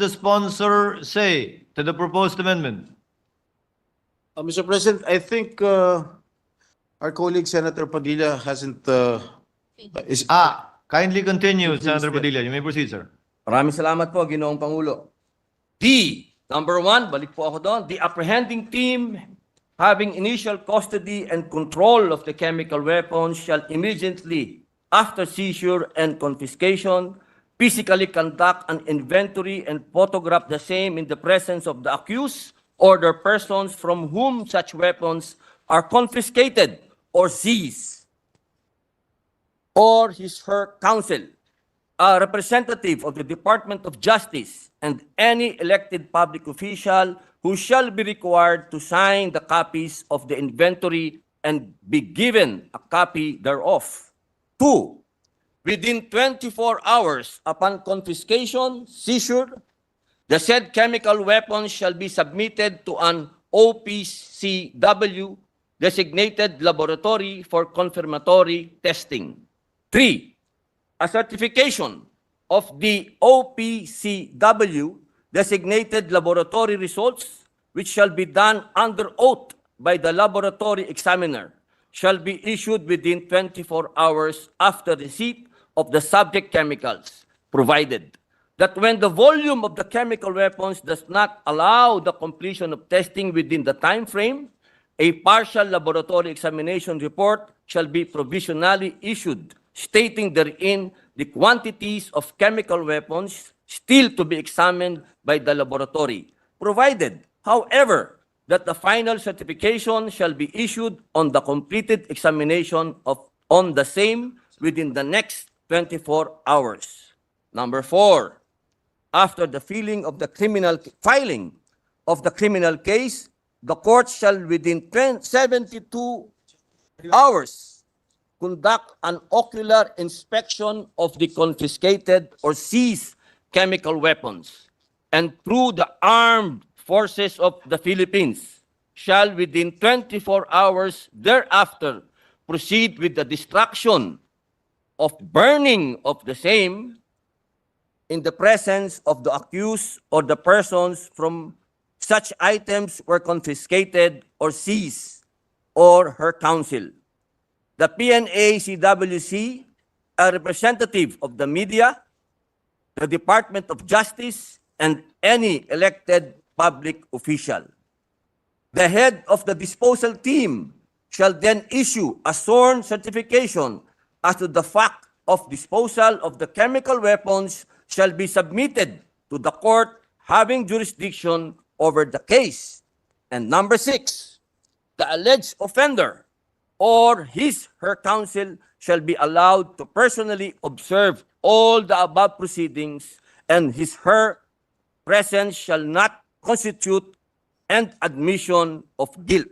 the sponsor say to the proposed amendment? Mr. President, I think our colleague Senator Padilla hasn't is Kindly continue, Senator Padilla. You may proceed, sir. Maraming salamat po, Ginoong Pangulo. D, number 1, balik po ako doon. The apprehending team having initial custody and control of the chemical weapons shall immediately, after seizure and confiscation, physically conduct an inventory and photograph the same in the presence of the accused or the persons from whom such weapons are confiscated or seized, or his/her counsel, a representative of the Department of Justice, and any elected public official who shall be required to sign the copies of the inventory and be given a copy thereof. 2, within 24 hours upon confiscation, seizure, the said chemical weapons shall be submitted to an OPCW designated laboratory for confirmatory testing. 3, a certification of the OPCW designated laboratory results, which shall be done under oath by the laboratory examiner, shall be issued within 24 hours after receipt of the subject chemicals, provided that when the volume of the chemical weapons does not allow the completion of testing within the time frame, a partial laboratory examination report shall be provisionally issued, stating therein the quantities of chemical weapons still to be examined by the laboratory, provided, however, that the final certification shall be issued on the completed examination on the same within the next 24 hours. Number 4, after the filing of the criminal case, the court shall within 72 hours conduct an ocular inspection of the confiscated or seized chemical weapons, and through the armed forces of the Philippines shall within 24 hours thereafter proceed with the destruction of burning of the same in the presence of the accused or the persons from such items were confiscated or seized, or her counsel. The PNA-CWC, a representative of the media, the Department of Justice, and any elected public official. The head of the disposal team shall then issue a sworn certification as to the fact of disposal of the chemical weapons shall be submitted to the court having jurisdiction over the case. And number 6, the alleged offender or his/her counsel shall be allowed to personally observe all the above proceedings, and his/her presence shall not constitute an admission of guilt.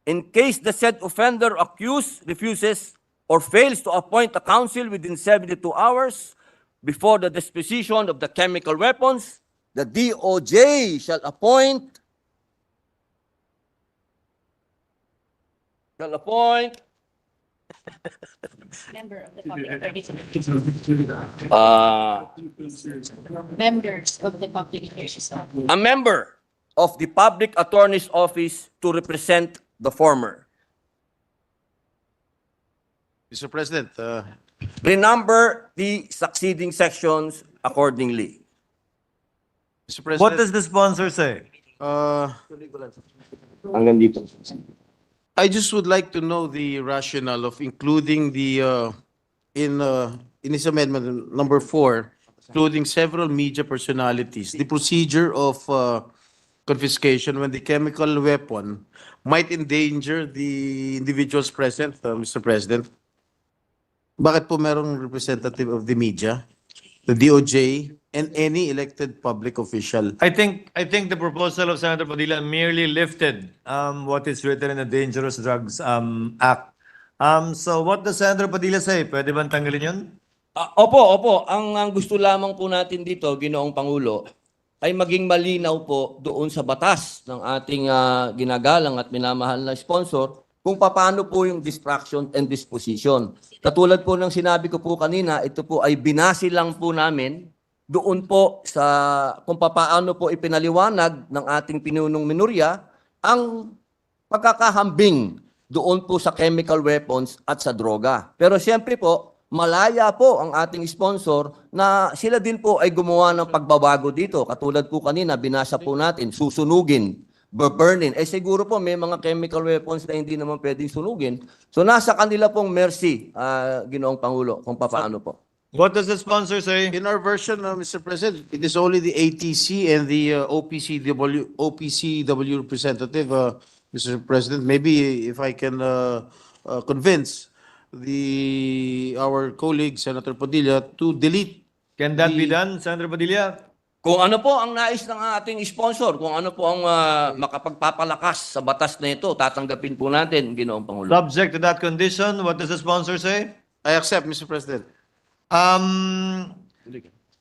In case the said offender accused refuses or fails to appoint a counsel within 72 hours before the disposition of the chemical weapons, the DOJ shall appoint Member of the public affairs. Members of the public affairs. A member of the public attorney's office to represent the former. Mr. President, Renumber the succeeding sections accordingly. Mr. President, What does the sponsor say? Hanggang dito. I just would like to know the rationale of including the in his amendment number 4, including several media personalities, the procedure of confiscation when the chemical weapon might endanger the individuals present, Mr. President. Bakit po merong representative of the media, the DOJ, and any elected public official? I think the proposal of Senator Padilla merely lifted what is written in the Dangerous Drugs Act. So what does Senator Padilla say? Pwede bang tanggalin yun? Opo. Ang gusto lamang po natin dito, Ginoong Pangulo, ay maging malinaw po doon sa batas ng ating ginagalang at minamahal na sponsor kung paano po yung distraction and disposition. Katulad po ng sinabi ko po kanina, ito po ay binasi lang po namin doon po sa kung papaano po ipinaliwanag ng ating pinunong minorya ang pagkakahambing doon po sa chemical weapons at sa droga. Pero siyempre po, malaya po ang ating sponsor na sila din po ay gumawa ng pagbabago dito. Katulad po kanina, binasa po natin, susunugin, burning. Eh siguro po may mga chemical weapons na hindi naman pwedeng sunugin. So nasa kanila pong mercy, Ginoong Pangulo, kung papaano po. What does the sponsor say? In our version, Mr. President, it is only the ATC and the OPCW representative, Mr. President. Maybe if I can convince our colleague, Senator Padilla, to delete. Can that be done, Senator Padilla? Kung ano po ang nais ng ating sponsor, kung ano po ang makapagpapalakas sa batas na ito, tatanggapin po natin, Ginoong Pangulo. Subject to that condition, what does the sponsor say? I accept, Mr. President.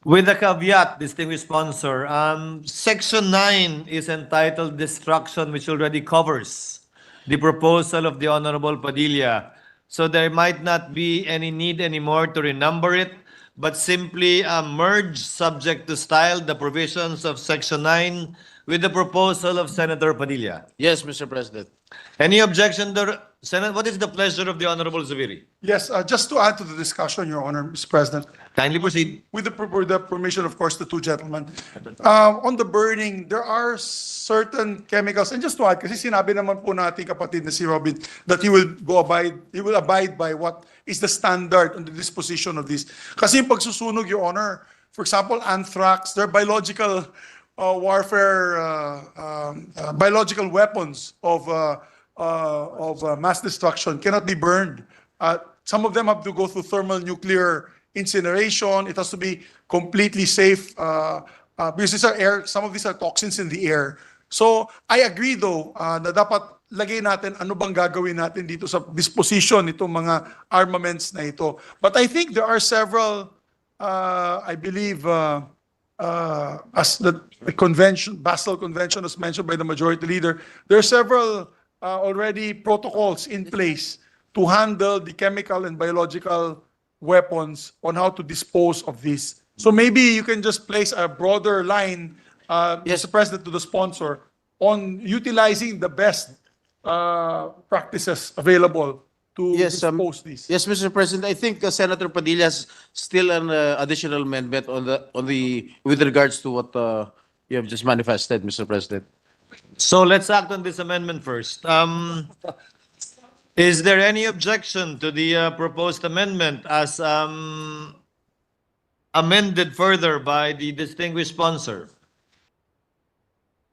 With a caveat, distinguished sponsor, Section 9 is entitled Destruction, which already covers the proposal of the Honorable Padilla. So there might not be any need anymore to renumber it, but simply merge, subject to style, the provisions of Section 9 with the proposal of Senator Padilla. Yes, Mr. President. Any objection there? Senate, what is the pleasure of the Honorable Zubiri? Yes, just to add to the discussion, Your Honor, Mr. President, Kindly proceed. with the permission, of course, the two gentlemen. On the burning, there are certain chemicals, and just to add, kasi sinabi naman po natin kapatid na si Robin, that he will abide by what is the standard on the disposition of this. Kasi yung pagsusunog, Your Honor, for example, anthrax, they're biological warfare, biological weapons of mass destruction, cannot be burned. Some of them have to go through thermal nuclear incineration. It has to be completely safe because these are air. Some of these are toxins in the air. So I agree though na dapat lagay natin ano bang gagawin natin dito sa disposition itong mga armaments na ito. But I think there are several, I believe, as the convention, Basel Convention was mentioned by the majority leader, there are several already protocols in place to handle the chemical and biological weapons on how to dispose of this. So maybe you can just place a broader line, Mr. President, to the sponsor on utilizing the best practices available to dispose this. Yes, Mr. President. I think Senator Padilla has still an additional amendment with regards to what you have just manifested, Mr. President. So let's act on this amendment first. Is there any objection to the proposed amendment as amended further by the distinguished sponsor?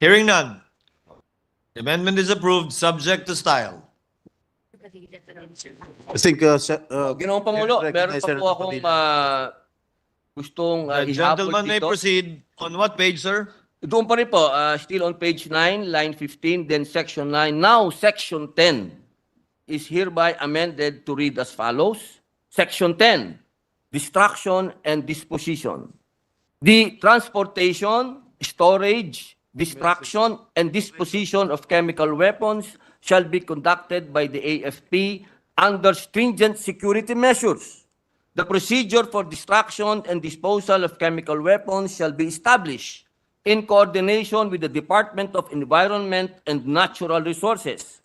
Hearing none. The amendment is approved, subject to style. I think, Ginoong Pangulo, meron pa po akong gustong The ihabol gentleman may dito. proceed. On what page, sir? Doon pa rin po, still on page 9, line 15, then section 9. Now, section 10 is hereby amended to read as follows. Section 10, destruction and disposition. The transportation, storage, destruction, and disposition of chemical weapons shall be conducted by the AFP under stringent security measures. The procedure for destruction and disposal of chemical weapons shall be established in coordination with the Department of Environment and Natural Resources,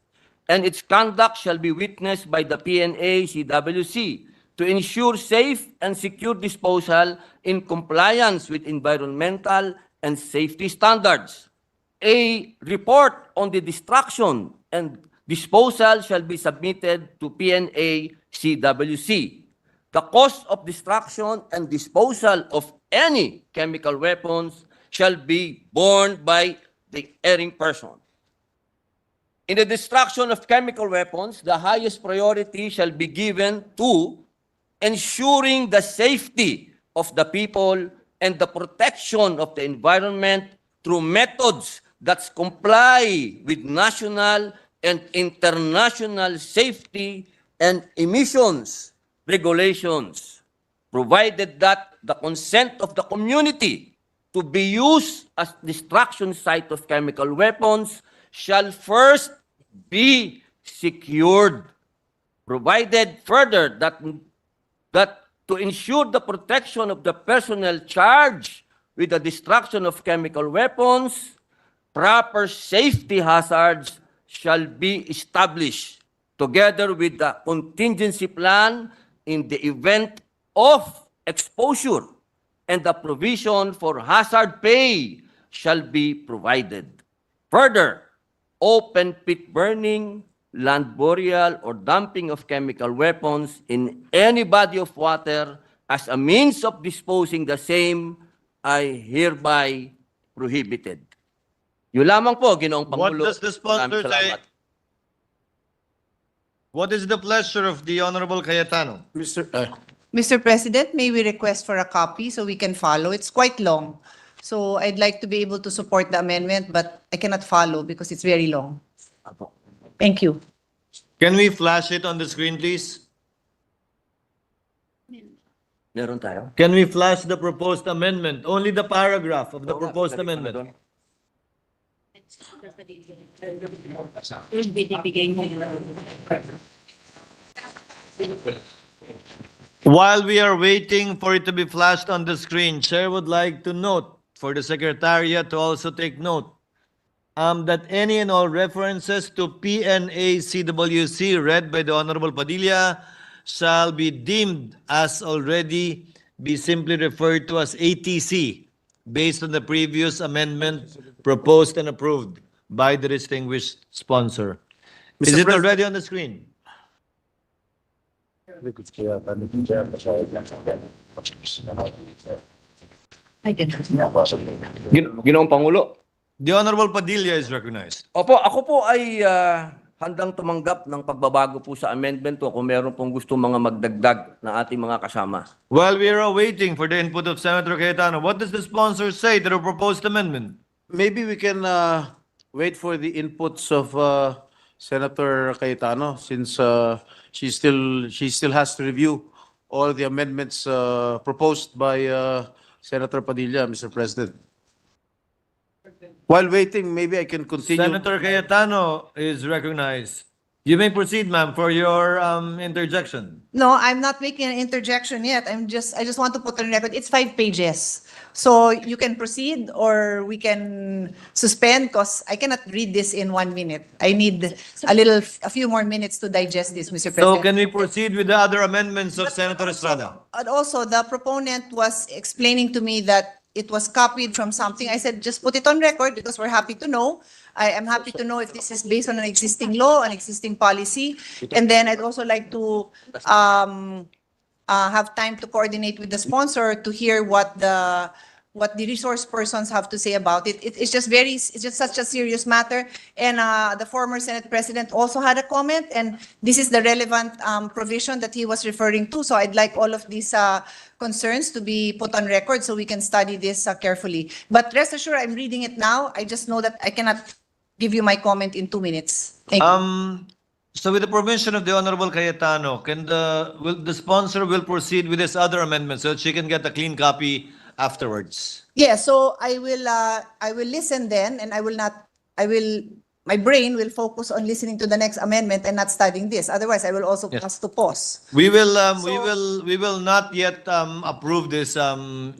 and its conduct shall be witnessed by the PNA-CWC to ensure safe and secure disposal in compliance with environmental and safety standards. A report on the destruction and disposal shall be submitted to PNA-CWC. The cost of destruction and disposal of any chemical weapons shall be borne by the erring person. In the destruction of chemical weapons, the highest priority shall be given to ensuring the safety of the people and the protection of the environment through methods that comply with national and international safety and emissions regulations, provided that the consent of the community to be used as destruction site of chemical weapons shall first be secured, provided further that to ensure the protection of the personnel charged with the destruction of chemical weapons, proper safety hazards shall be established together with the contingency plan in the event of exposure, and the provision for hazard pay shall be provided. Further, open pit burning, land burial, or dumping of chemical weapons in any body of water as a means of disposing the same ay hereby prohibited. Yun lamang po, Ginoong What Pangulo. does the sponsor Maraming say? salamat. What is the pleasure of the Honorable Cayetano? Mr. President, may we request for a copy so we can follow? It's quite long. So I'd like to be able to support the amendment, but I cannot follow because it's very long. Thank you. Can we flash it on the screen, please? Meron tayo? Can we flash the proposed amendment? Only the paragraph of the proposed amendment. Binibigay mo yun. While we are waiting for it to be flashed on the screen, Chair would like to note for the Secretariat to also take note that any and all references to PNA-CWC read by the Honorable Padilla shall be deemed as already be simply referred to as ATC based on the previous amendment proposed and approved by the distinguished sponsor. Is Mr. it President- already on the screen? I didn't. Ginoong Pangulo. The Honorable Padilla is recognized. Opo, ako po ay handang tumanggap ng pagbabago po sa amendment to kung meron pong gusto mga magdagdag na ating mga kasama. While we are waiting for the input of Senator Cayetano, what does the sponsor say to the proposed amendment? Maybe we can wait for the inputs of Senator Cayetano since she still has to review all the amendments proposed by Senator Padilla, Mr. President. While waiting, maybe I can continue. Senator Cayetano is recognized. You may proceed, ma'am, for your interjection. No, I'm not making an interjection yet. I just want to put on record, it's 5 pages. So you can proceed or we can suspend because I cannot read this in 1 minute. I need a few more minutes to digest this, Mr. President. So can we proceed with the other amendments of Senator Estrada? And also, the proponent was explaining to me that it was copied from something. I said, just put it on record because we're happy to know. I am happy to know if this is based on an existing law, an existing policy. And then I'd also like to have time to coordinate with the sponsor to hear what the resource persons have to say about it. It's just such a serious matter. And the former Senate President also had a comment, and this is the relevant provision that he was referring to. So I'd like all of these concerns to be put on record so we can study this carefully. But rest assured, I'm reading it now. I just know that I cannot give you my comment in 2 minutes. Thank you. So with the permission of the Honorable Cayetano, will the sponsor will proceed with this other amendment so that she can get a clean copy afterwards? Yeah, so I will listen then, and my brain will focus on listening to the next amendment and not studying this. Otherwise, I will also ask to pause. We will not yet approve this,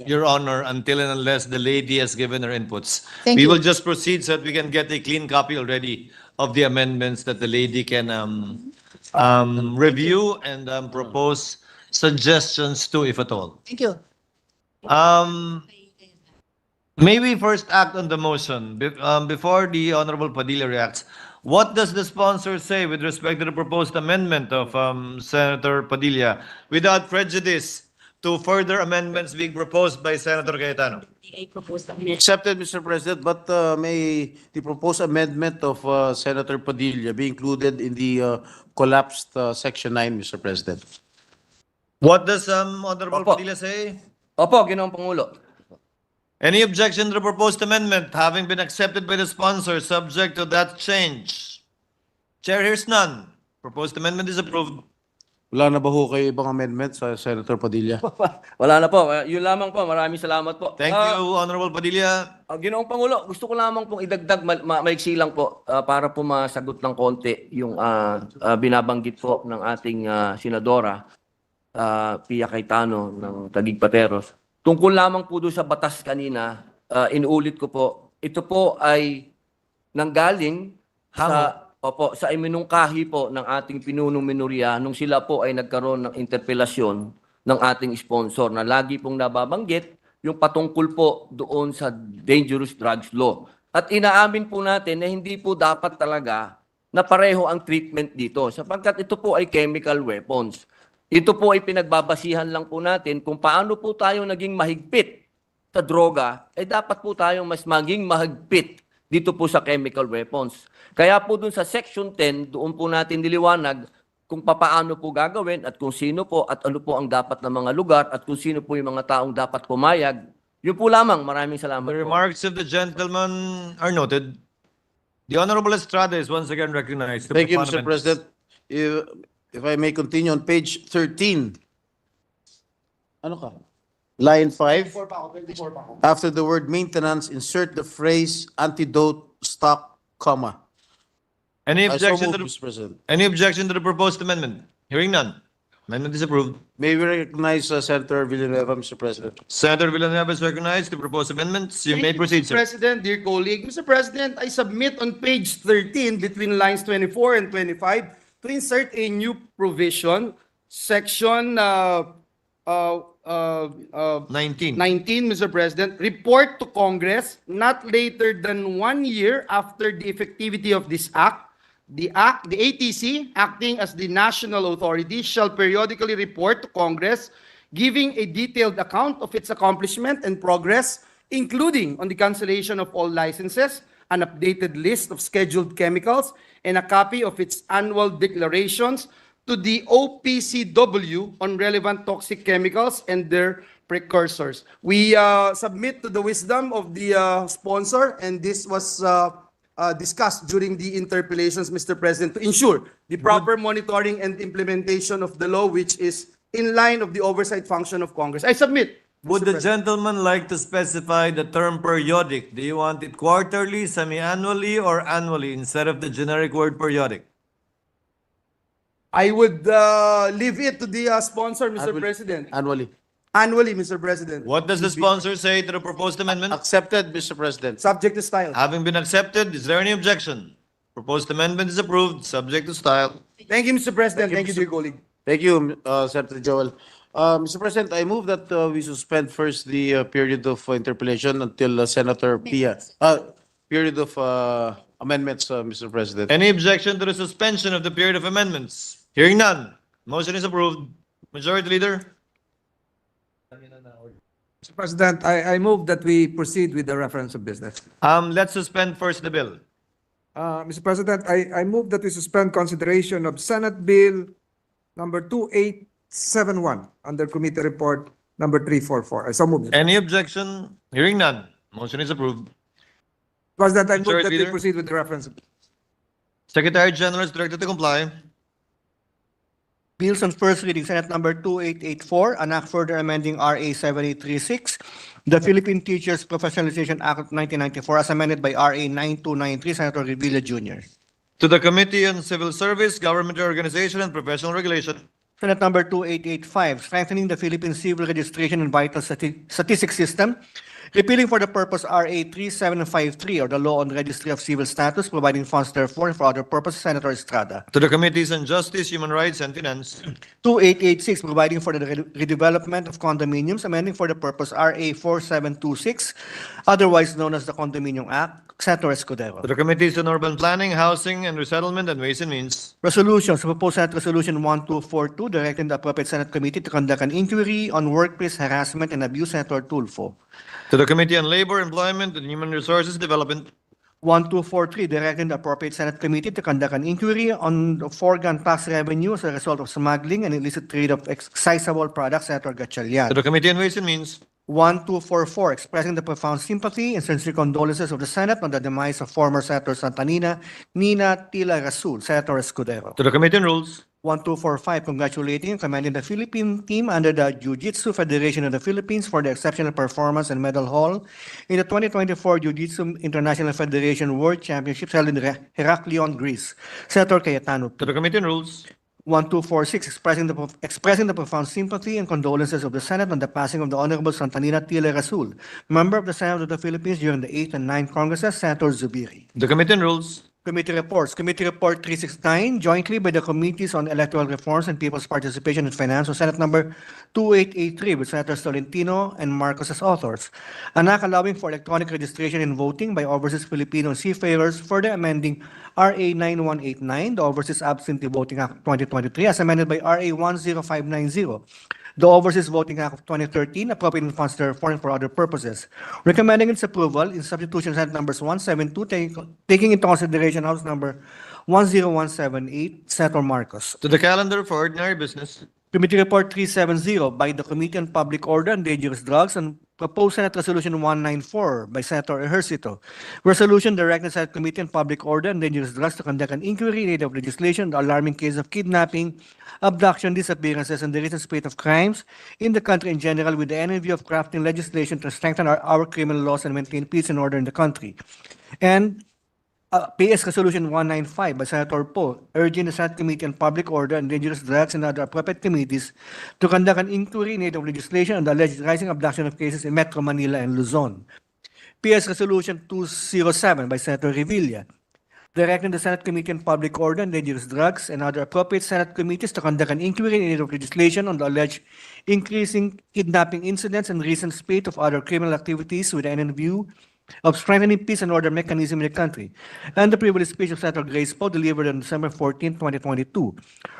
Your Honor, until and unless the lady has given her inputs. Thank We you. will just proceed so that we can get a clean copy already of the amendments that the lady can review and propose suggestions to, if at all. Thank you. May we first act on the motion before the Honorable Padilla reacts? What does the sponsor say with respect to the proposed amendment of Senator Padilla without prejudice to further amendments being proposed by Senator Cayetano? PA proposed amendment. Accepted, Mr. President, but may the proposed amendment of Senator Padilla be included in the collapsed Section 9, Mr. President? What does Honorable Opo. Padilla say? Opo, Ginoong Pangulo. Any objection to the proposed amendment having been accepted by the sponsor subject to that change? Chair hears none. Proposed amendment is approved. Wala na ba ho kayo ibang amendment sa Senator Padilla? Wala na po. Yun lamang po. Maraming salamat po. Thank you, Honorable Padilla. Ginoong Pangulo, gusto ko lamang pong idagdag, maiksi lang po, para po masagot ng konti yung binabanggit po ng ating senadora. Pia Cayetano ng Taguig Pateros. Tungkol lamang po doon sa batas kanina, inuulit ko po, ito po ay nanggaling sa iminungkahi po ng ating pinunong minorya nung sila po ay nagkaroon ng interpelasyon ng ating sponsor na lagi pong nababanggit yung patungkol po doon sa dangerous drugs law. At inaamin po natin na hindi po dapat talaga na pareho ang treatment dito sapagkat ito po ay chemical weapons. Ito po ay pinagbabasihan lang po natin kung paano po tayo naging mahigpit sa droga, dapat po tayo mas maging mahigpit dito po sa chemical weapons. Kaya po dun sa Section 10, doon po natin niliwanag kung papaano po gagawin at kung sino po at ano po ang dapat na mga lugar at kung sino po yung mga taong dapat pumayag. Yun po lamang. Maraming salamat The po. remarks of the gentleman are noted. The Honorable Estrada is once again recognized. Thank you, Mr. President. If I may continue on page 13. Ano ka? Line 5. After the word maintenance, insert the phrase antidote stock, comma. Any I so objection to move, the, Mr. President. any objection to the proposed amendment? Hearing none. Amendment is approved. May we recognize Senator Villanueva, Mr. President? Senator Villanueva is recognized to propose amendments. You may proceed, sir. President, dear colleague. Mr. President, I submit on page 13 between lines 24 and 25 to insert a new provision, section 19. 19, Mr. President, report to Congress not later than 1 year after the effectivity of this act. The ATC, acting as the national authority, shall periodically report to Congress, giving a detailed account of its accomplishment and progress, including on the cancellation of all licenses, an updated list of scheduled chemicals, and a copy of its annual declarations to the OPCW on relevant toxic chemicals and their precursors. We submit to the wisdom of the sponsor, and this was discussed during the interpellations, Mr. President, to ensure the proper monitoring and implementation of the law, which is in line of the oversight function of Congress. I submit. Would the gentleman like to specify the term periodic? Do you want it quarterly, semi-annually, or annually instead of the generic word periodic? I would leave it to the sponsor, Mr. Annually. President. Annually. Annually, Mr. President. What does the sponsor say to the proposed amendment? Accepted, Mr. President. Subject to style. Having been accepted, is there any objection? Proposed amendment is approved, subject to style. Thank you, Mr. President. Thank you, dear colleague. Thank you, Senator Joel. Mr. President, I move that we suspend first the period of interpellation until Senator Pia. Period of amendments, Mr. President. Any objection to the suspension of the period of amendments? Hearing none. Motion is approved. Majority Leader? Mr. President, I move that we proceed with the reference of business. Let's suspend first the bill. Mr. President, I move that we suspend consideration of Senate Bill number 2871 under Committee Report number 344. I so move. Any objection? Hearing none. Motion is approved. President, I move Majority that we Leader? proceed with the reference. Secretary General is directed to comply. Bills on first reading, Senate number 2884, an act further amending RA 7836, the Philippine Teachers Professionalization Act of 1994 as amended by RA 9293, Senator Revilla Jr. To the Committee on Civil Service, Government Organization, and Professional Regulation. Senate number 2885, strengthening the Philippine Civil Registration and Vital Statistics System, repealing for the purpose RA 3753 or the Law on Registry of Civil Status, providing funds therefore and for other purposes, Senator Estrada. To the Committees on Justice, Human Rights, and Finance. 2886, providing for the redevelopment of condominiums, amending for the purpose RA 4726, otherwise known as the Condominium Act, Senator Escudero. To the Committees on Urban Planning, Housing, and Resettlement, and Ways and Means. Resolutions, proposed Senate Resolution 1242, directing the appropriate Senate committee to conduct an inquiry on workplace harassment and abuse, Senator Tulfo. To the Committee on Labor, Employment, and Human Resources Development. 1243, directing the appropriate Senate committee to conduct an inquiry on the foregone tax revenue as a result of smuggling and illicit trade of excisable products, Senator Gatchalian. To the Committee on Ways and Means. 1244, expressing the profound sympathy and sincere condolences of the Senate on the demise of former Senator Santanina, Nina Tila Rasul, Senator Escudero. To the Committee on Rules. 1245, congratulating and commending the Philippine team under the Jiu-Jitsu Federation of the Philippines for their exceptional performance and medal haul in the 2024 Jiu-Jitsu International Federation World Championships held in Heraklion, Greece. Senator Cayetano. To the Committee on Rules. 1246, expressing the profound sympathy and condolences of the Senate on the passing of the Honorable Santanina Tile Rasul, member of the Senate of the Philippines during the 8th and 9th Congresses, Senator Zubiri. The Committee on Rules. Committee reports. Committee Report 369, jointly by the Committees on Electoral Reforms and People's Participation in Finance, on Senate number 2883, with Senators Tolentino and Marcos as authors. An act allowing for electronic registration and voting by overseas Filipino seafarers, further amending RA 9189, the Overseas Absentee Voting Act of 2023, as amended by RA 10590. The Overseas Voting Act of 2013, appropriating funds therefore and for other purposes. Recommending its approval in substitution Senate numbers 172, taking into consideration House number 10178, Senator Marcos. To the calendar for ordinary business. Committee Report 370 by the Committee on Public Order and Dangerous Drugs and proposed Senate Resolution 194 by Senator Ejercito. Resolution directing Senate Committee on Public Order and Dangerous Drugs to conduct an inquiry in aid of legislation on the alarming case of kidnapping, abduction, disappearances, and the recent spate of crimes in the country in general, with the end in view of crafting legislation to strengthen our criminal laws and maintain peace and order in the country. And PS Resolution 195 by Senator Poe, urging the Senate Committee on Public Order and Dangerous Drugs and other appropriate committees to conduct an inquiry in aid of legislation on the alleged rising abduction of cases in Metro Manila and Luzon. PS Resolution 207 by Senator Revilla, directing the Senate Committee on Public Order and Dangerous Drugs and other appropriate Senate committees to conduct an inquiry in aid of legislation on the alleged increasing kidnapping incidents and recent spate of other criminal activities with the end in view of strengthening peace and order mechanism in the country, and the privileged speech of Senator Grace Poe delivered on December 14, 2022,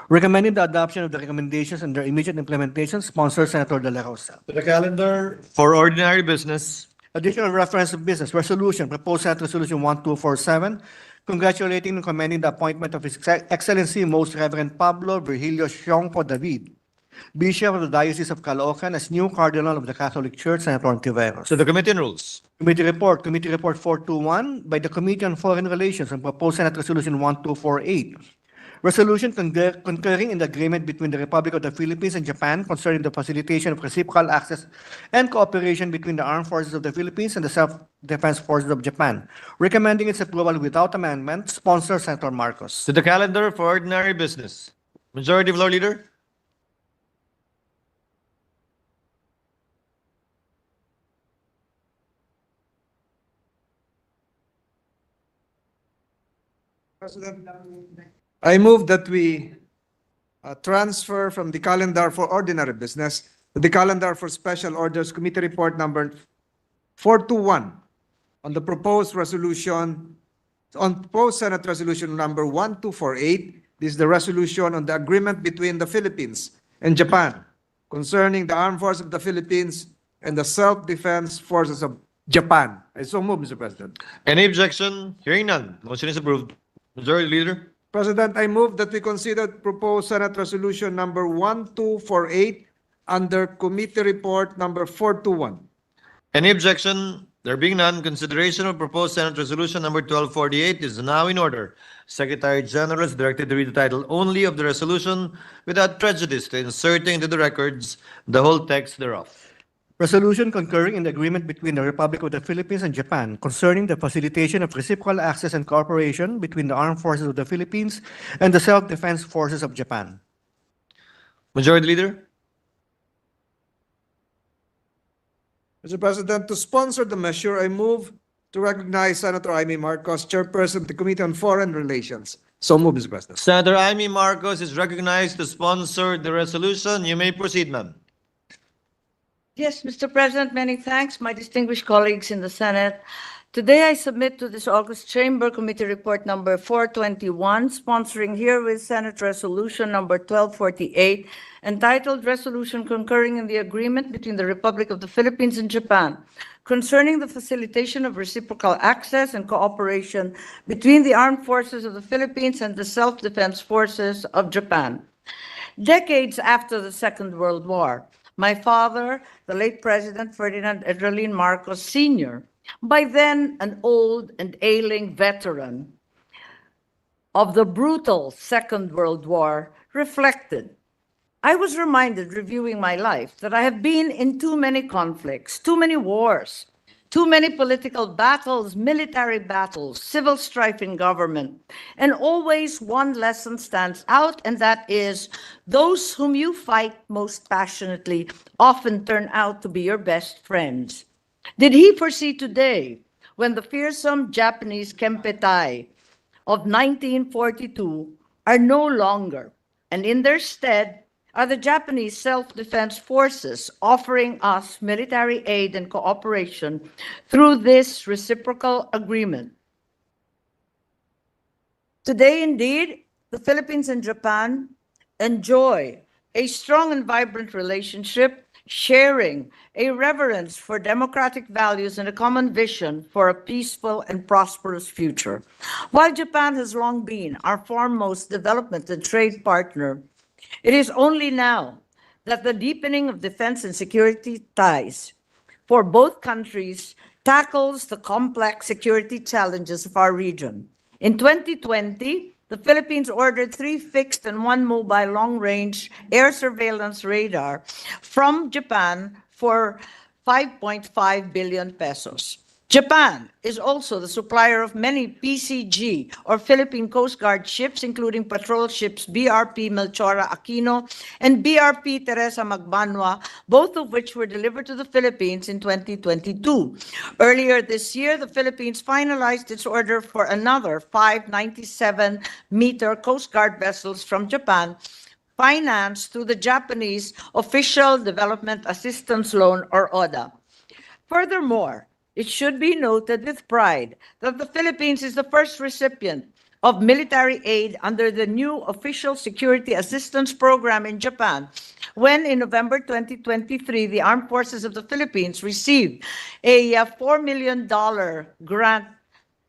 recommending the adoption of the recommendations and their immediate implementation, sponsored Senator De La Rosa. To the calendar for ordinary business. Additional reference of business resolution, proposed Senate Resolution 1247, congratulating and commending the appointment of His Excellency Most Reverend Pablo Virgilio Xiongpo David, Bishop of the Diocese of Caloocan, as new Cardinal of the Catholic Church, Senator Ontiveros. To the Committee on Rules. Committee Report 421 by the Committee on Foreign Relations on proposed Senate Resolution 1248. Resolution concurring in the agreement between the Republic of the Philippines and Japan concerning the facilitation of reciprocal access and cooperation between the armed forces of the Philippines and the self-defense forces of Japan, recommending its approval without amendment, sponsor Senator Marcos. To the calendar for ordinary business. Majority Floor Leader. President, I move that we transfer from the calendar for ordinary business to the calendar for special orders committee report number 421 on the proposed resolution, on proposed Senate resolution number 1248. This is the resolution on the agreement between the Philippines and Japan concerning the armed forces of the Philippines and the self-defense forces of Japan. I so move, Mr. President. Any objection? Hearing none. Motion is approved. Majority Leader. President, I move that we consider proposed Senate Resolution number 1248 under Committee Report number 421. Any objection? There being none, consideration of proposed Senate Resolution number 1248 is now in order. Secretary General is directed to read the title only of the resolution without prejudice to inserting into the records the whole text thereof. Resolution concurring in the agreement between the Republic of the Philippines and Japan concerning the facilitation of reciprocal access and cooperation between the armed forces of the Philippines and the self-defense forces of Japan. Majority Leader. Mr. President, to sponsor the measure, I move to recognize Senator Amy Marcos, Chairperson of the Committee on Foreign Relations. So move, Mr. President. Senator Amy Marcos is recognized to sponsor the resolution. You may proceed, ma'am. Yes, Mr. President, many thanks, my distinguished colleagues in the Senate. Today, I submit to this August Chamber Committee Report number 421, sponsoring herewith Senate Resolution number 1248, entitled Resolution Concurring in the Agreement between the Republic of the Philippines and Japan concerning the facilitation of reciprocal access and cooperation between the armed forces of the Philippines and the self-defense forces of Japan. Decades after the Second World War, my father, the late President Ferdinand Edralin Marcos Sr., by then an old and ailing veteran of the brutal Second World War, reflected. I was reminded, reviewing my life, that I have been in too many conflicts, too many wars, Too many political battles, military battles, civil strife in government. And always one lesson stands out, and that is those whom you fight most passionately often turn out to be your best friends. Did he foresee today, when the fearsome Japanese Kempetai of 1942 are no longer, and in their stead are the Japanese self-defense forces offering us military aid and cooperation through this reciprocal agreement? Today, indeed, the Philippines and Japan enjoy a strong and vibrant relationship, sharing a reverence for democratic values and a common vision for a peaceful and prosperous future. While Japan has long been our foremost development and trade partner, it is only now that the deepening of defense and security ties for both countries tackles the complex security challenges of our region. In 2020, the Philippines ordered 3 fixed and 1 mobile long-range air surveillance radar from Japan for 5.5 billion pesos. Japan is also the supplier of many PCG or Philippine Coast Guard ships, including patrol ships BRP Melchora Aquino and BRP Teresa Magbanwa, both of which were delivered to the Philippines in 2022. Earlier this year, the Philippines finalized its order for another 5 97-meter Coast Guard vessels from Japan, financed through the Japanese Official Development Assistance Loan, or ODA. Furthermore, it should be noted with pride that the Philippines is the first recipient of military aid under the new Official Security Assistance Program in Japan, when in November 2023, the Armed Forces of the Philippines received a $4 million grant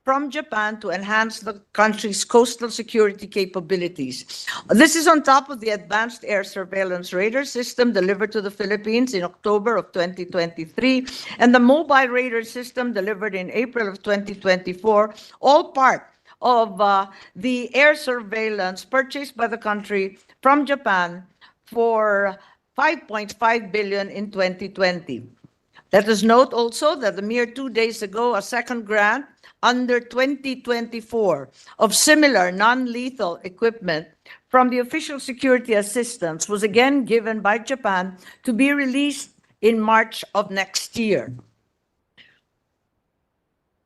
from Japan to enhance the country's coastal security capabilities. This is on top of the advanced air surveillance radar system delivered to the Philippines in October of 2023 and the mobile radar system delivered in April of 2024, all part of the air surveillance purchased by the country from Japan for 5.5 billion in 2020. Let us note also that a mere 2 days ago, a second grant under 2024 of similar non-lethal equipment from the Official Security Assistance was again given by Japan to be released in March of next year.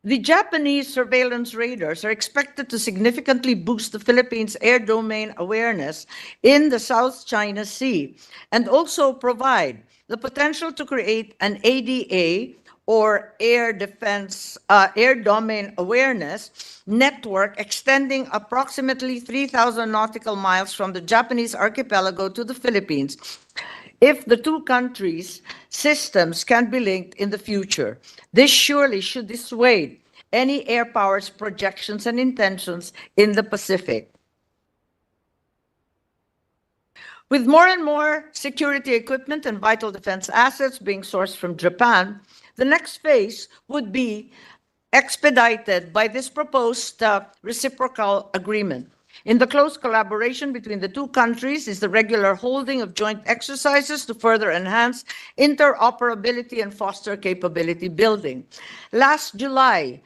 The Japanese surveillance radars are expected to significantly boost the Philippines' air domain awareness in the South China Sea and also provide the potential to create an ADA, or air defense, air domain awareness network extending approximately 3,000 nautical miles from the Japanese archipelago to the Philippines, if the two countries' systems can be linked in the future. This surely should dissuade any air power's projections and intentions in the Pacific. With more and more security equipment and vital defense assets being sourced from Japan, the next phase would be expedited by this proposed reciprocal agreement. In the close collaboration between the two countries is the regular holding of joint exercises to further enhance interoperability and foster capability building. Last July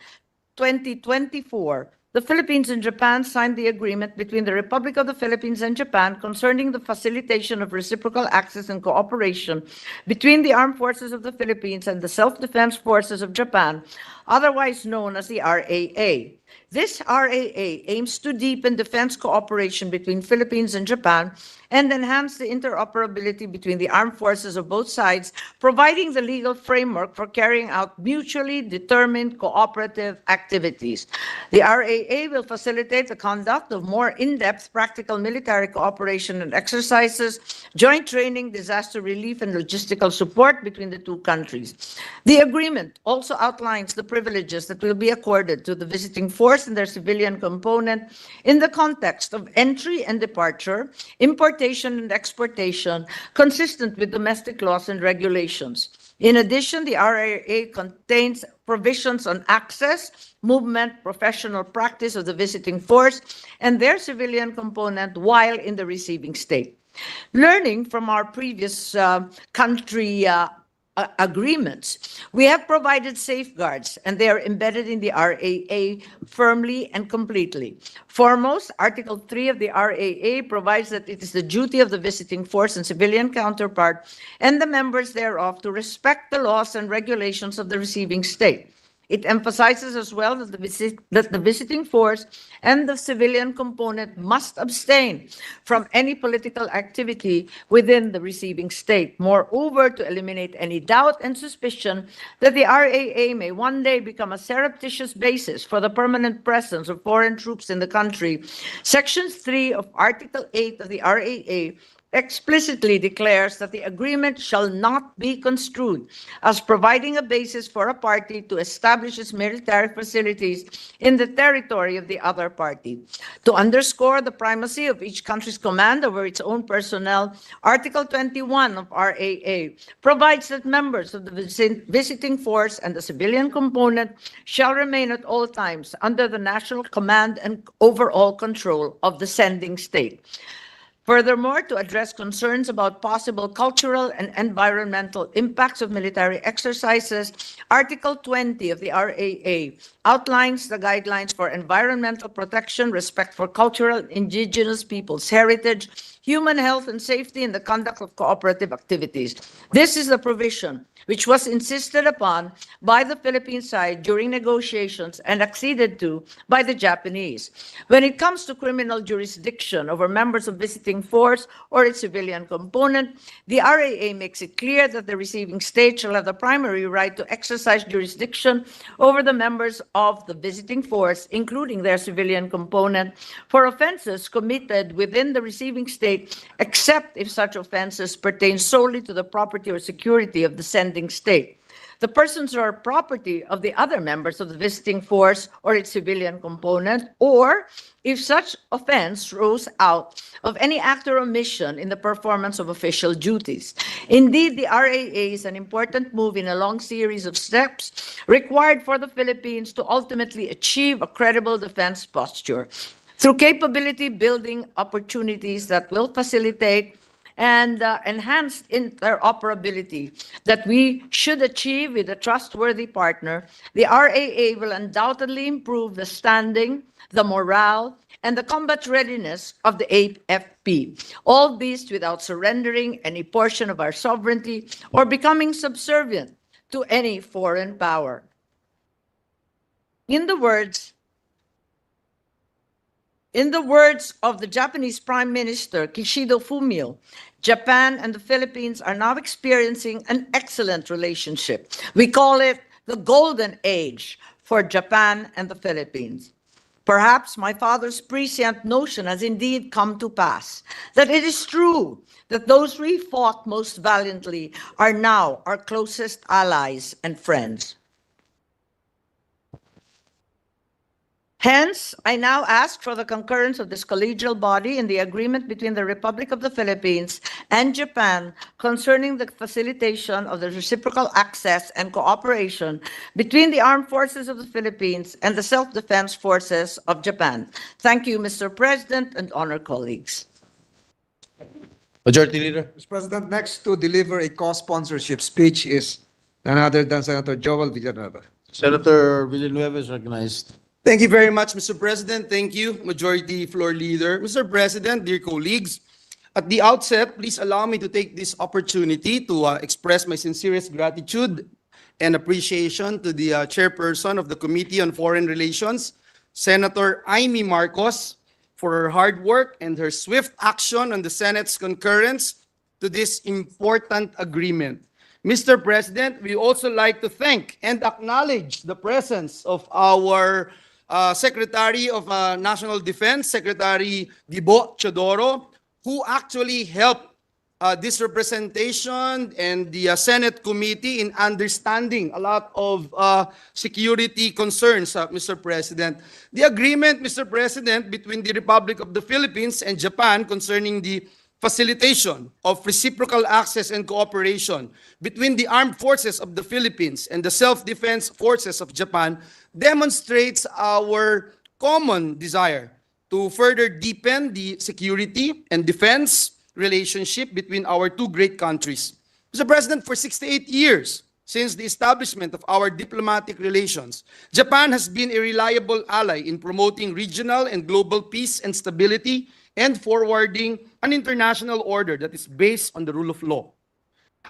2024, the Philippines and Japan signed the agreement between the Republic of the Philippines and Japan concerning the facilitation of reciprocal access and cooperation between the Armed Forces of the Philippines and the Self-Defense Forces of Japan, otherwise known as the RAA. This RAA aims to deepen defense cooperation between Philippines and Japan and enhance the interoperability between the armed forces of both sides, providing the legal framework for carrying out mutually determined cooperative activities. The RAA will facilitate the conduct of more in-depth practical military cooperation and exercises, joint training, disaster relief, and logistical support between the two countries. The agreement also outlines the privileges that will be accorded to the visiting force and their civilian component in the context of entry and departure, importation and exportation, consistent with domestic laws and regulations. In addition, the RAA contains provisions on access, movement, professional practice of the visiting force and their civilian component while in the receiving state. Learning from our previous country agreements. We have provided safeguards, and they are embedded in the RAA firmly and completely. Foremost, Article 3 of the RAA provides that it is the duty of the visiting force and civilian counterpart and the members thereof to respect the laws and regulations of the receiving state. It emphasizes as well that the visiting force and the civilian component must abstain from any political activity within the receiving state. Moreover, to eliminate any doubt and suspicion that the RAA may one day become a surreptitious basis for the permanent presence of foreign troops in the country, Section 3 of Article 8 of the RAA explicitly declares that the agreement shall not be construed as providing a basis for a party to establish its military facilities in the territory of the other party. To underscore the primacy of each country's command over its own personnel, Article 21 of RAA provides that members of the visiting force and the civilian component shall remain at all times under the national command and overall control of the sending state. Furthermore, to address concerns about possible cultural and environmental impacts of military exercises, Article 20 of the RAA outlines the guidelines for environmental protection, respect for cultural indigenous peoples' heritage, human health and safety in the conduct of cooperative activities. This is the provision which was insisted upon by the Philippine side during negotiations and acceded to by the Japanese. When it comes to criminal jurisdiction over members of visiting force or its civilian component, the RAA makes it clear that the receiving state shall have the primary right to exercise jurisdiction over the members of the visiting force, including their civilian component, for offenses committed within the receiving state, except if such offenses pertain solely to the property or security of the sending state. The persons or property of the other members of the visiting force or its civilian component, or if such offense rose out of any act or omission in the performance of official duties. Indeed, the RAA is an important move in a long series of steps required for the Philippines to ultimately achieve a credible defense posture through capability building opportunities that will facilitate and enhanced interoperability that we should achieve with a trustworthy partner. The RAA will undoubtedly improve the standing, the morale, and the combat readiness of the AFP, all these without surrendering any portion of our sovereignty or becoming subservient to any foreign power. In the words of the Japanese Prime Minister Kishida Fumio, Japan and the Philippines are now experiencing an excellent relationship. We call it the golden age for Japan and the Philippines. Perhaps my father's prescient notion has indeed come to pass, that it is true that those we fought most valiantly are now our closest allies and friends. Hence, I now ask for the concurrence of this collegial body in the agreement between the Republic of the Philippines and Japan concerning the facilitation of the reciprocal access and cooperation between the armed forces of the Philippines and the self-defense forces of Japan. Thank you, Mr. President and honored colleagues. Majority Leader. Mr. President, next to deliver a co-sponsorship speech is none other than Senator Joel Villanueva. Senator Villanueva is recognized. Thank you very much, Mr. President. Thank you, Majority Floor Leader. Mr. President, dear colleagues, at the outset, please allow me to take this opportunity to express my sincerest gratitude and appreciation to the chairperson of the Committee on Foreign Relations, Senator Amy Marcos, for her hard work and her swift action on the Senate's concurrence to this important agreement. Mr. President, we also like to thank and acknowledge the presence of our Secretary of National Defense, Secretary Dibo Chodoro, who actually helped this representation and the Senate committee in understanding a lot of security concerns, Mr. President. The agreement, Mr. President, between the Republic of the Philippines and Japan concerning the facilitation of reciprocal access and cooperation between the armed forces of the Philippines and the self-defense forces of Japan demonstrates our common desire to further deepen the security and defense relationship between our two great countries. Mr. President, for 68 years, since the establishment of our diplomatic relations, Japan has been a reliable ally in promoting regional and global peace and stability and forwarding an international order that is based on the rule of law.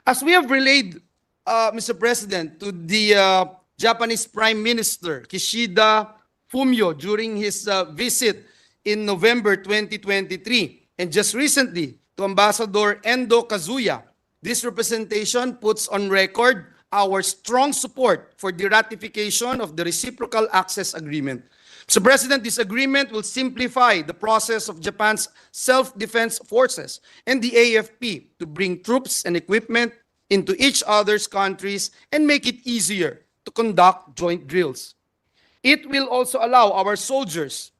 As we have relayed, Mr. President, to the Japanese Prime Minister Kishida Fumio during his visit in November 2023, and just recently to Ambassador Endo Kazuya, this representation puts on record our strong support for the ratification of the Reciprocal Access Agreement. Mr. President, this agreement will simplify the process of Japan's self-defense forces and the AFP to bring troops and equipment into each other's countries and make it easier to conduct joint drills. It will also allow our soldiers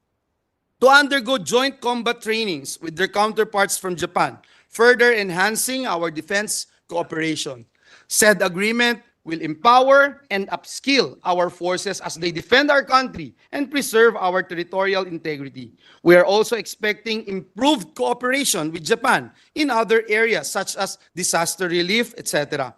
to undergo joint combat trainings with their counterparts from Japan, further enhancing our defense cooperation. Said agreement will empower and upskill our forces as they defend our country and preserve our territorial integrity. We are also expecting improved cooperation with Japan in other areas such as disaster relief, etc.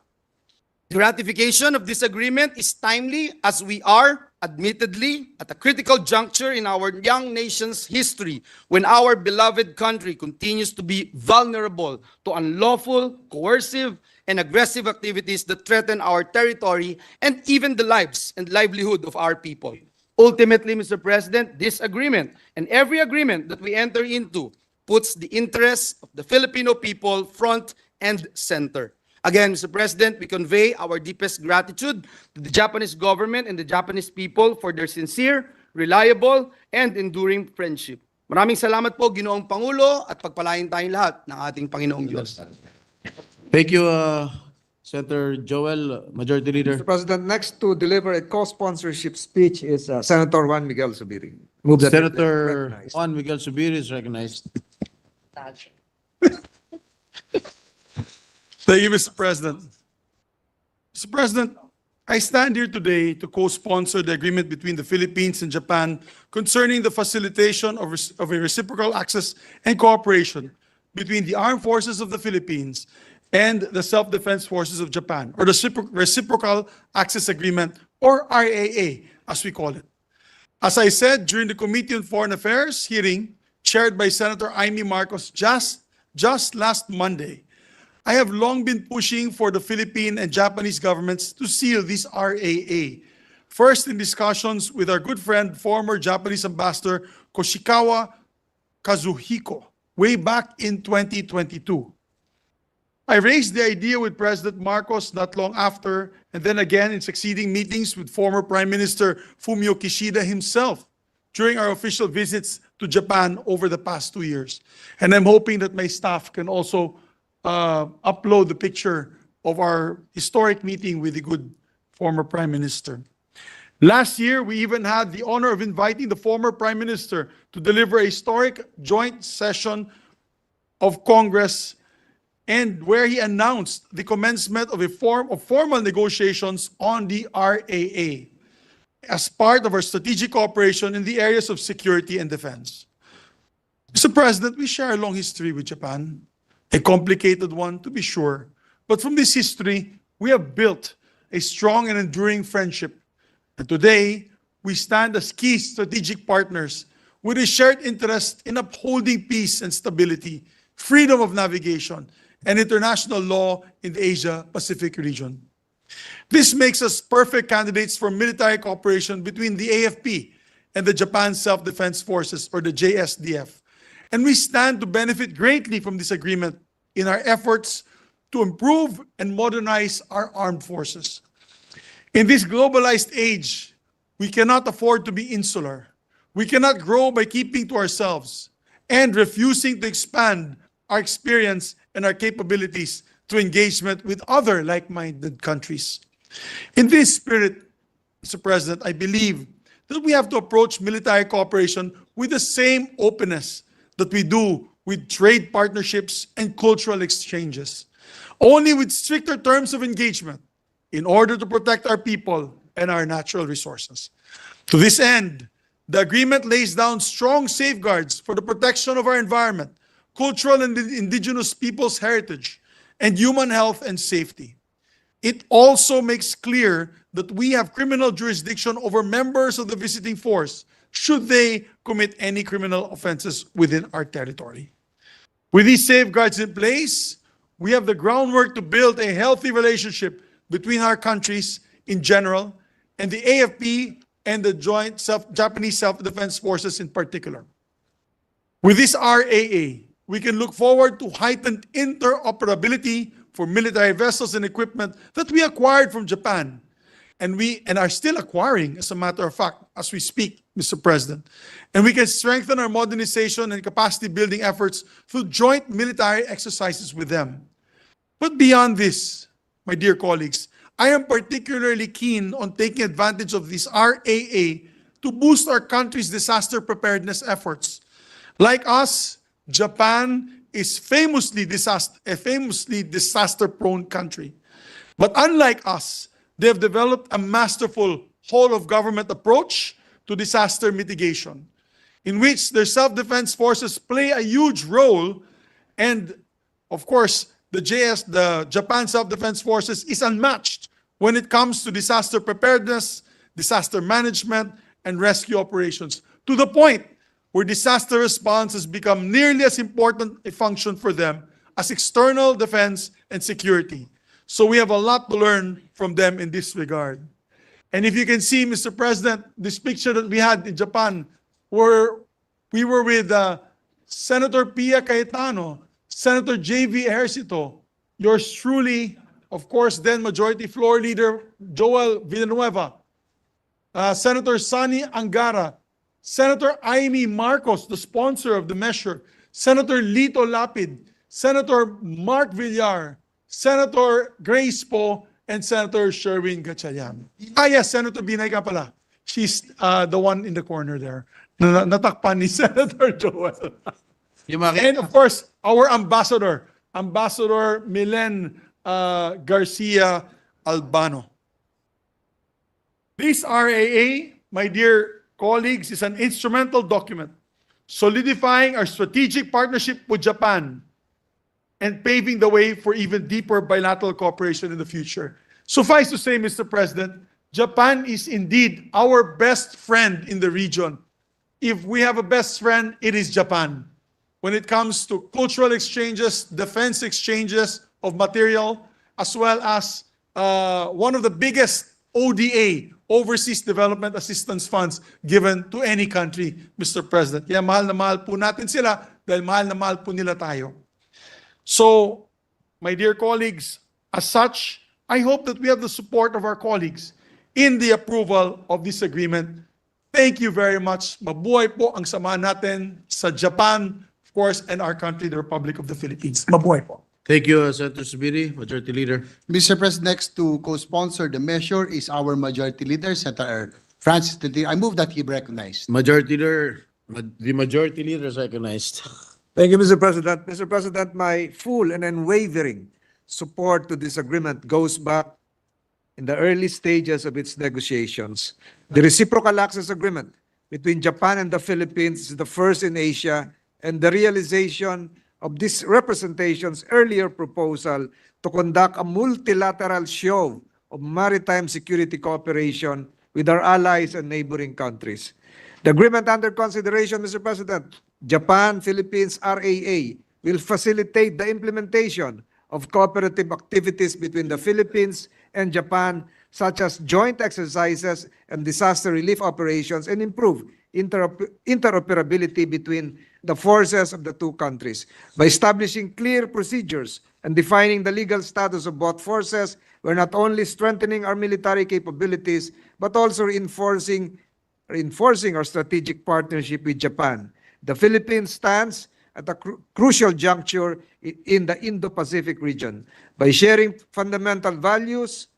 The ratification of this agreement is timely as we are, admittedly, at a critical juncture in our young nation's history when our beloved country continues to be vulnerable to unlawful, coercive, and aggressive activities that threaten our territory and even the lives and livelihood of our people. Ultimately, Mr. President, this agreement and every agreement that we enter into puts the interests of the Filipino people front and center. Again, Mr. President, we convey our deepest gratitude to the Japanese government and the Japanese people for their sincere, reliable, and enduring friendship. Maraming salamat po, Ginoong Pangulo, at pagpalain tayong lahat ng ating Panginoong Diyos. Thank you, Senator Joel, Majority Leader. Mr. President, next to deliver a co-sponsorship speech is Senator Juan Miguel Zubiri. Move that Senator recognized. Juan Miguel Subiri is recognized. Thank you, Mr. President. Mr. President, I stand here today to co-sponsor the agreement between the Philippines and Japan concerning the facilitation of a reciprocal access and cooperation between the armed forces of the Philippines and the self-defense forces of Japan, or the Reciprocal Access Agreement, or RAA, as we call it. As I said during the Committee on Foreign Affairs hearing chaired by Senator Amy Marcos just last Monday, I have long been pushing for the Philippine and Japanese governments to seal this RAA. First, in discussions with our good friend, former Japanese Ambassador Koshikawa Kazuhiko, way back in 2022. I raised the idea with President Marcos not long after, and then again in succeeding meetings with former Prime Minister Fumio Kishida himself during our official visits to Japan over the past 2 years. And I'm hoping that my staff can also upload the picture of our historic meeting with the good former Prime Minister. Last year, we even had the honor of inviting the former Prime Minister to deliver a historic joint session of Congress, and where he announced the commencement of formal negotiations on the RAA as part of our strategic cooperation in the areas of security and defense. Mr. President, we share a long history with Japan, a complicated one to be sure, but from this history, we have built a strong and enduring friendship. And today, we stand as key strategic partners with a shared interest in upholding peace and stability, freedom of navigation, and international law in the Asia-Pacific region. This makes us perfect candidates for military cooperation between the AFP and the Japan Self-Defense Forces, or the JSDF. And we stand to benefit greatly from this agreement in our efforts to improve and modernize our armed forces. In this globalized age, we cannot afford to be insular. We cannot grow by keeping to ourselves and refusing to expand our experience and our capabilities through engagement with other like-minded countries. In this spirit, Mr. President, I believe that we have to approach military cooperation with the same openness that we do with trade partnerships and cultural exchanges, only with stricter terms of engagement in order to protect our people and our natural resources. To this end, the agreement lays down strong safeguards for the protection of our environment, cultural and indigenous peoples' heritage, and human health and safety. It also makes clear that we have criminal jurisdiction over members of the visiting force should they commit any criminal offenses within our territory. With these safeguards in place, we have the groundwork to build a healthy relationship between our countries in general and the AFP and the joint Japanese self-defense forces in particular. With this RAA, we can look forward to heightened interoperability for military vessels and equipment that we acquired from Japan and are still acquiring, as a matter of fact, as we speak, Mr. President. And we can strengthen our modernization and capacity building efforts through joint military exercises with them. But beyond this, my dear colleagues, I am particularly keen on taking advantage of this RAA to boost our country's disaster preparedness efforts. Like us, Japan is a famously disaster-prone country. But unlike us, they have developed a masterful whole-of-government approach to disaster mitigation, in which their self-defense forces play a huge role, and of course, the Japan Self-Defense Forces is unmatched when it comes to disaster preparedness, disaster management, and rescue operations, to the point where disaster response has become nearly as important a function for them as external defense and security. So we have a lot to learn from them in this regard. And if you can see, Mr. President, this picture that we had in Japan, where we were with Senator Pia Cayetano, Senator J.V. Ejercito, yours truly, of course, then Majority Floor Leader Joel Villanueva, Senator Sani Angara, Senator Amy Marcos, the sponsor of the measure, Senator Lito Lapid, Senator Mark Villar, Senator Grace Poe, and Senator Sherwin Gatchalian. Yes, Senator Binay ka pala. She's the one in the corner there. Natakpan ni Senator Joel. And of course, our ambassador, Ambassador Milen Garcia Albano. This RAA, my dear colleagues, is an instrumental document solidifying our strategic partnership with Japan and paving the way for even deeper bilateral cooperation in the future. Suffice to say, Mr. President, Japan is indeed our best friend in the region. If we have a best friend, it is Japan. When it comes to cultural exchanges, defense exchanges of material, as well as one of the biggest ODA, Overseas Development Assistance Funds, given to any country, Mr. President. Kaya mahal na mahal po natin sila dahil mahal na mahal po nila tayo. So, my dear colleagues, as such, I hope that we have the support of our colleagues in the approval of this agreement. Thank you very much. Mabuhay po ang samahan natin sa Japan, of course, and our country, the Republic of the Philippines. Mabuhay po. Thank you, Senator Subiri, Majority Leader. Mr. President, next to co-sponsor the measure is our Majority Leader, Senator Francis Teddy. I move that he be recognized. Majority Leader, the Majority Leader is recognized. Thank you, Mr. President. Mr. President, my full and unwavering support to this agreement goes back in the early stages of its negotiations. The Reciprocal Access Agreement between Japan and the Philippines is the first in Asia, and the realization of this representation's earlier proposal to conduct a multilateral show of maritime security cooperation with our allies and neighboring countries. The agreement under consideration, Mr. President, Japan-Philippines RAA, will facilitate the implementation of cooperative activities between the Philippines and Japan, such as joint exercises and disaster relief operations, and improve interoperability between the forces of the two countries. By establishing clear procedures and defining the legal status of both forces, we're not only strengthening our military capabilities, but also reinforcing our strategic partnership with Japan. The Philippines stands at a crucial juncture in the Indo-Pacific region. By sharing fundamental values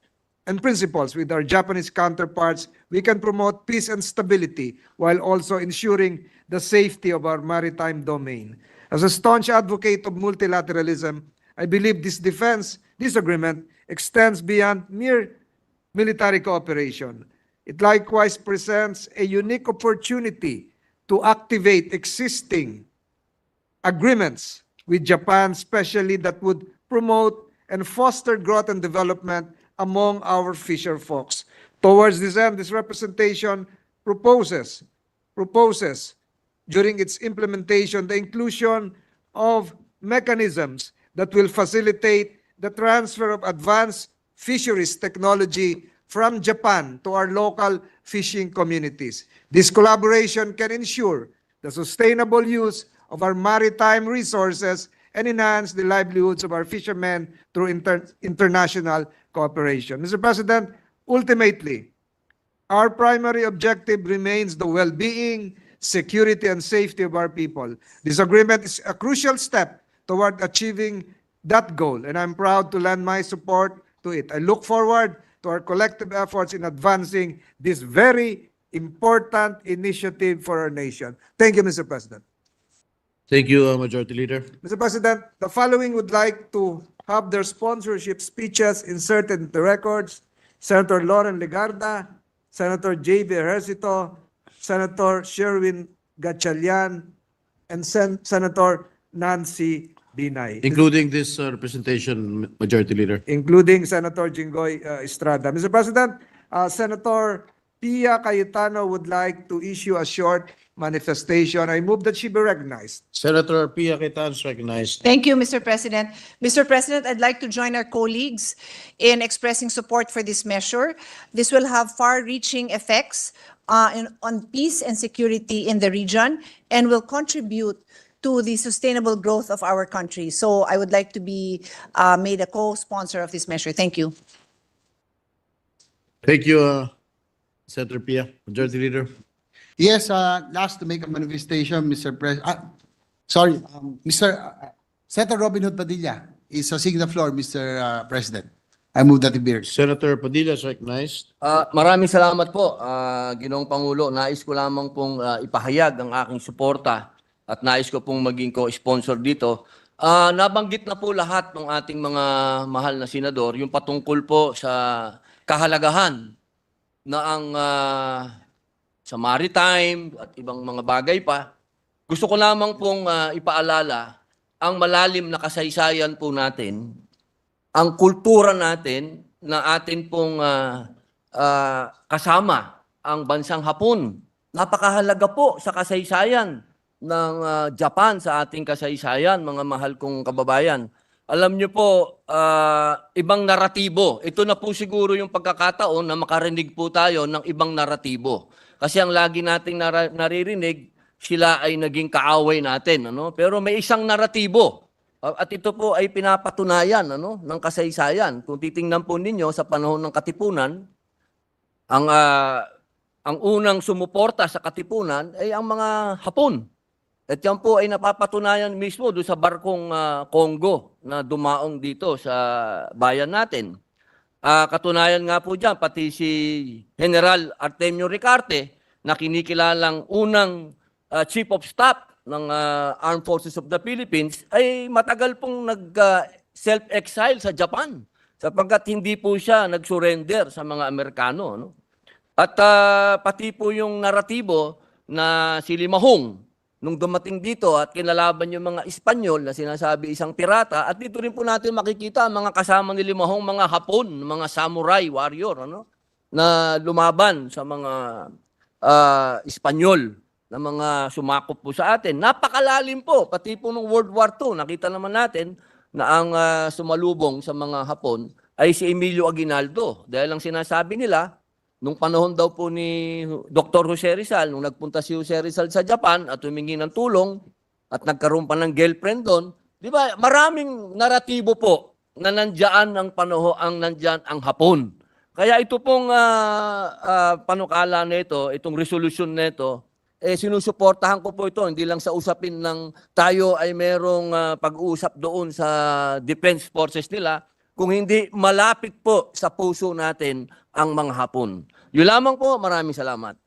and principles with our Japanese counterparts, we can promote peace and stability while also ensuring the safety of our maritime domain. As a staunch advocate of multilateralism, I believe this agreement extends beyond mere military cooperation. It likewise presents a unique opportunity to activate existing agreements with Japan, especially that would promote and foster growth and development among our fisher folks. Towards this end, this representation proposes during its implementation the inclusion of mechanisms that will facilitate the transfer of advanced fisheries technology from Japan to our local fishing communities. This collaboration can ensure the sustainable use of our maritime resources and enhance the livelihoods of our fishermen through international cooperation. Mr. President, ultimately, our primary objective remains the well-being, security, and safety of our people. This agreement is a crucial step toward achieving that goal, and I'm proud to lend my support to it. I look forward to our collective efforts in advancing this very important initiative for our nation. Thank you, Mr. President. Thank you, Majority Leader. Mr. President, the following would like to have their sponsorship speeches inserted into records. Senator Lauren Legarda, Senator J.B. Ejercito, Senator Sherwin Gatchalian, and Senator Nancy Binay. Including this representation, Majority Leader. Including Senator Jinggoy Estrada. Mr. President, Senator Pia Cayetano would like to issue a short manifestation. I move that she be recognized. Senator Pia Cayetano is recognized. Thank you, Mr. President. Mr. President, I'd like to join our colleagues in expressing support for this measure. This will have far-reaching effects on peace and security in the region and will contribute to the sustainable growth of our country. So I would like to be made a co-sponsor of this measure. Thank you. Thank you, Senator Pia. Majority Leader. Yes, last to make a manifestation, Mr. President. Sorry, Senator Robin Hood Padilla is seeking the floor, Mr. President. I move that it be heard. Senator Padilla is recognized. Maraming salamat po, Ginoong Pangulo. Nais ko lamang pong ipahayag ang aking suporta at nais ko pong maging co-sponsor dito. Nabanggit na po lahat ng ating mga mahal na senador, yung patungkol po sa kahalagahan na ang sa maritime at ibang mga bagay pa. Gusto ko lamang pong ipaalala ang malalim na kasaysayan po natin, ang kultura natin na atin pong kasama ang bansang Hapon. Napakahalaga po sa kasaysayan ng Japan sa ating kasaysayan, mga mahal kong kababayan. Alam niyo po, ibang naratibo. Ito na po siguro yung pagkakataon na makarinig po tayo ng ibang naratibo. Kasi ang lagi nating naririnig, sila ay naging kaaway natin. Ano? Pero may isang naratibo. At ito po ay pinapatunayan ng kasaysayan. Kung titingnan po ninyo sa panahon ng Katipunan, ang unang sumuporta sa Katipunan ay ang mga Hapon. At yan po ay napapatunayan mismo doon sa barkong Congo na dumaong dito sa bayan natin. Katunayan nga po dyan, pati si General Artemio Ricarte, na kinikilalang unang Chief of Staff ng Armed Forces of the Philippines, ay matagal pong nag-self-exile sa Japan sapagkat hindi po siya nag-surrender sa mga Amerikano. No? At pati po yung naratibo na si Limahong, nung dumating dito at kinalaban yung mga Espanyol na sinasabi isang pirata, at dito rin po natin makikita ang mga kasama ni Limahong, mga Hapon, mga samurai, warrior, na lumaban sa mga Espanyol na mga sumakop po sa atin. Napakalalim po, pati po nung World War II, nakita naman natin na ang sumalubong sa mga Hapon ay si Emilio Aguinaldo. Dahil ang sinasabi nila, nung panahon daw po ni Dr. Jose Rizal, nung nagpunta si Jose Rizal sa Japan at humingi ng tulong at nagkaroon pa ng girlfriend doon, di ba, maraming naratibo po na nandiyan ang nandiyan ang Hapon. Kaya ito pong panukala nito, itong resolution nito, sinusuportahan ko po ito, hindi lang sa usapin ng tayo ay merong pag-uusap doon sa defense forces nila, kung hindi malapit po sa puso natin ang mga Hapon. Yun lamang po, maraming salamat.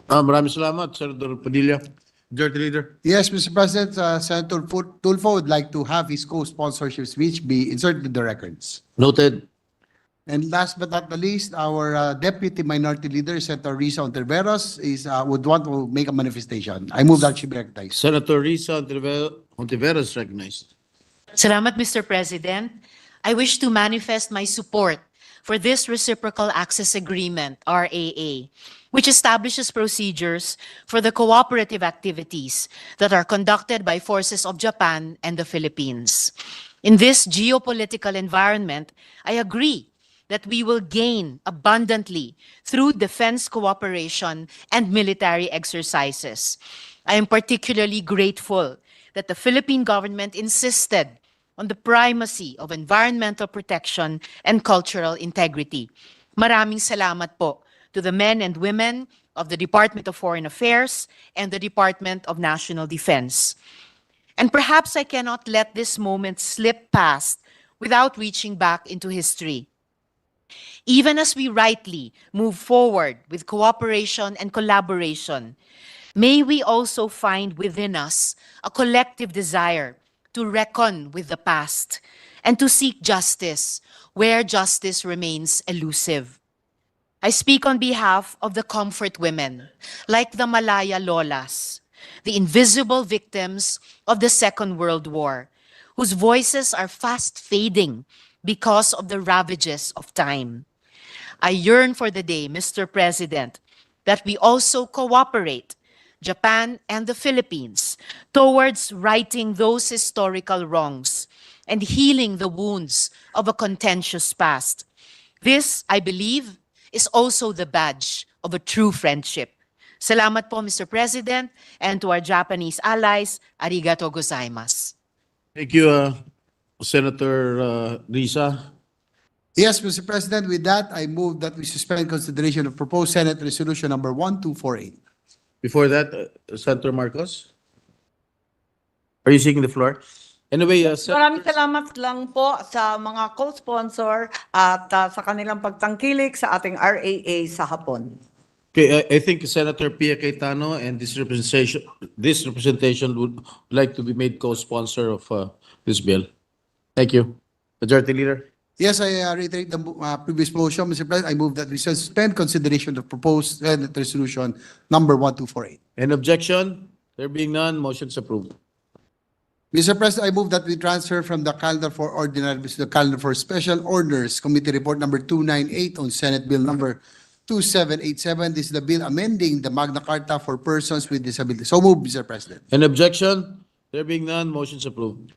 Maraming salamat, Senator Padilla. Majority Leader. Yes, Mr. President, Senator Tulfo would like to have his co-sponsorship speech be inserted in the records. Noted. And last but not the least, our Deputy Minority Leader, Senator Risa Ontiveros, would want to make a manifestation. I move that she be recognized. Senator Risa Ontiveros recognized. Salamat, Mr. President. I wish to manifest my support for this Reciprocal Access Agreement, RAA, which establishes procedures for the cooperative activities that are conducted by forces of Japan and the Philippines. In this geopolitical environment, I agree that we will gain abundantly through defense cooperation and military exercises. I am particularly grateful that the Philippine government insisted on the primacy of environmental protection and cultural integrity. Maraming salamat po to the men and women of the Department of Foreign Affairs and the Department of National Defense. And perhaps I cannot let this moment slip past without reaching back into history. Even as we rightly move forward with cooperation and collaboration, may we also find within us a collective desire to reckon with the past and to seek justice where justice remains elusive. I speak on behalf of the comfort women, like the Malaya Lolas, the invisible victims of the Second World War, whose voices are fast fading because of the ravages of time. I yearn for the day, Mr. President, that we also cooperate, Japan and the Philippines, towards righting those historical wrongs and healing the wounds of a contentious past. This, I believe, is also the badge of a true friendship. Salamat po, Mr. President, and to our Japanese allies, arigato gozaimasu. Thank you, Senator Risa. Yes, Mr. President, with that, I move that we suspend consideration of proposed Senate Resolution number 1248. Before that, Senator Marcos? Are you seeking the floor? Anyway, Maraming salamat lang po sa mga co-sponsor at sa kanilang pagtangkilik sa ating RAA sa hapon. okay, I think Senator Pia Cayetano and this representation would like to be made co-sponsor of this bill. Thank you. Majority Leader. Yes, I reiterate the previous motion, Mr. President. I move that we suspend consideration of proposed Senate Resolution number 1248. Any objection? There being none, motion is approved. Mr. President, I move that we transfer from the calendar for ordinary business to the calendar for special orders, Committee Report number 298 on Senate Bill number 2787. This is the bill amending the Magna Carta for persons with disabilities. So move, Mr. President. Any objection? There being none, motion is approved.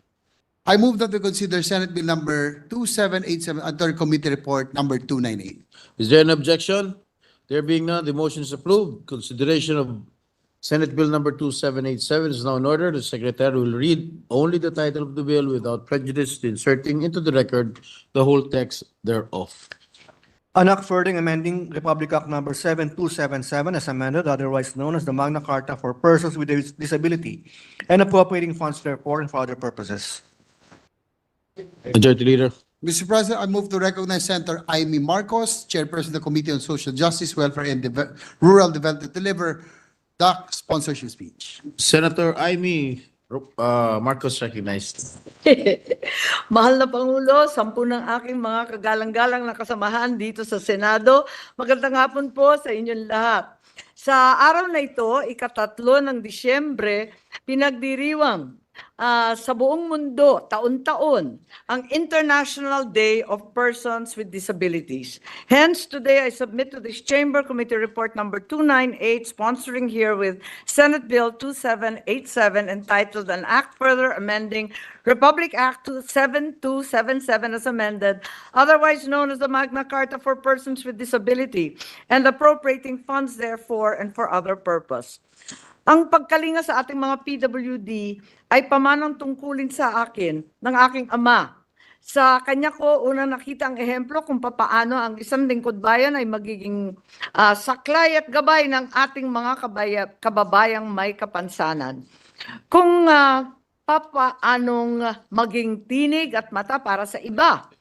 I move that we consider Senate Bill number 2787 under Committee Report number 298. Is there an objection? There being none, the motion is approved. Consideration of Senate Bill number 2787 is now in order. The Secretary will read only the title of the bill without prejudice to inserting into the record the whole text thereof. An act further amending Republic Act number 7277 as amended, otherwise known as the Magna Carta for persons with disability, and appropriating funds therefore and for other purposes. Majority Leader. Mr. President, I move to recognize Senator Amy Marcos, Chairperson of the Committee on Social Justice, Welfare, and Rural Development, to deliver the sponsorship speech. Senator Amy Marcos recognized. Mahal na Pangulo, 10 ng aking mga kagalang-galang na kasamahan dito sa Senado. Magandang hapon po sa inyong lahat. Sa araw na ito, ika-3 ng Disyembre, pinagdiriwang sa buong mundo, taon-taon, ang International Day of Persons with Disabilities. Hence, today I submit to this Chamber Committee Report number 298, sponsoring here with Senate Bill 2787, entitled An Act Further Amending Republic Act 7277 as amended, otherwise known as the Magna Carta for Persons with Disability, and appropriating funds therefore and for other purpose. Ang pagkalinga sa ating mga PWD ay pamanang tungkulin sa akin ng aking ama. Sa kanya ko unang nakita ang ehemplo kung papaano ang isang lingkod bayan ay magiging saklay at gabay ng ating mga kababayang may kapansanan. Kung papaanong maging tinig at mata para sa iba